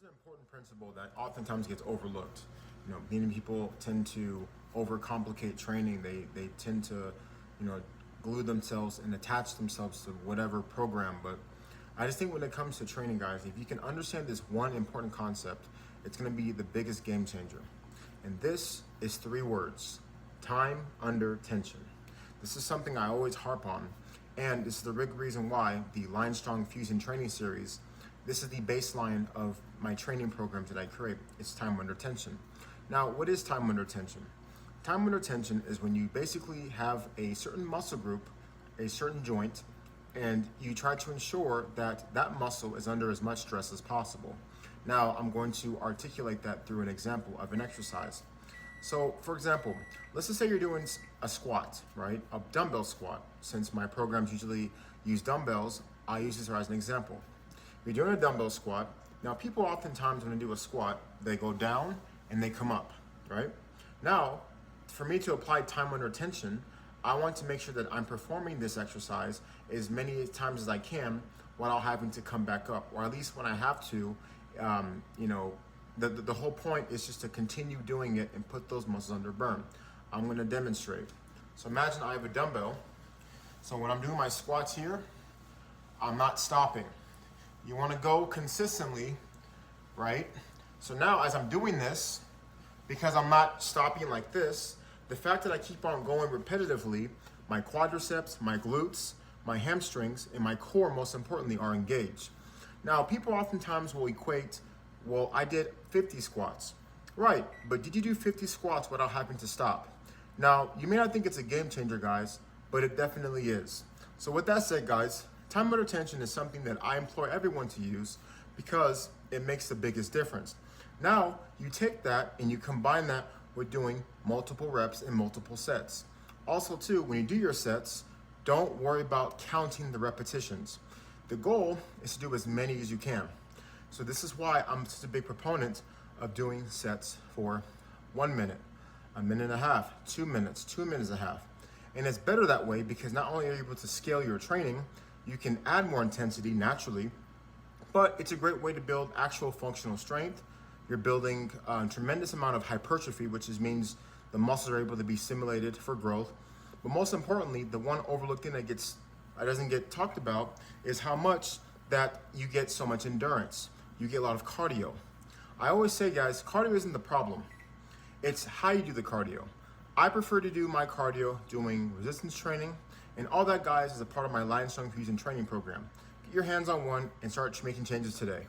an important principle that oftentimes gets overlooked. Many people tend to overcomplicate training. They tend to, glue themselves and attach themselves to whatever program. But I just think when it comes to training, guys, if you can understand this one important concept, it's going to be the biggest game changer. And this is 3 words: time under tension. This is something I always harp on, and this is the big reason why the Lion Strong Fusion training series, this is the baseline of my training programs that I create. It's time under tension. Now, what is time under tension? Time under tension is when you basically have a certain muscle group, a certain joint, and you try to ensure that that muscle is under as much stress as possible. Now, I'm going to articulate that through an example of an exercise. So, for example, let's just say you're doing a squat, right? A dumbbell squat. Since my programs usually use dumbbells, I use this as an example. You're doing a dumbbell squat. Now, people oftentimes, when they do a squat, they go down and they come up, right? Now, for me to apply time under tension, I want to make sure that I'm performing this exercise as many times as I can without having to come back up, or at least when I have to, the whole point is just to continue doing it and put those muscles under burn. I'm going to demonstrate. So imagine I have a dumbbell. So when I'm doing my squats here, I'm not stopping. You want to go consistently, right? So now as I'm doing this, because I'm not stopping like this, the fact that I keep on going repetitively, my quadriceps, my glutes, my hamstrings, and my core, most importantly, are engaged. Now, people oftentimes will equate, well, I did 50 squats. Right, but did you do 50 squats without having to stop? Now, you may not think it's a game changer, guys, but it definitely is. So with that said, guys, time under tension is something that I implore everyone to use because it makes the biggest difference. Now, you take that and you combine that with doing multiple reps and multiple sets. Also, too, when you do your sets, don't worry about counting the repetitions. The goal is to do as many as you can. So this is why I'm such a big proponent of doing sets for 1 minute, 1.5 minutes, 2 minutes, 2 minutes and a half. And it's better that way because not only are you able to scale your training, you can add more intensity naturally, but it's a great way to build actual functional strength. You're building a tremendous amount of hypertrophy, which means the muscles are able to be stimulated for growth. But most importantly, the one overlooked thing that doesn't get talked about is how much that you get so much endurance. You get a lot of cardio. I always say, guys, cardio isn't the problem. It's how you do the cardio. I prefer to do my cardio doing resistance training, and all that, guys, is a part of my Lion Strong Fusion training program. Get your hands on one and start making changes today.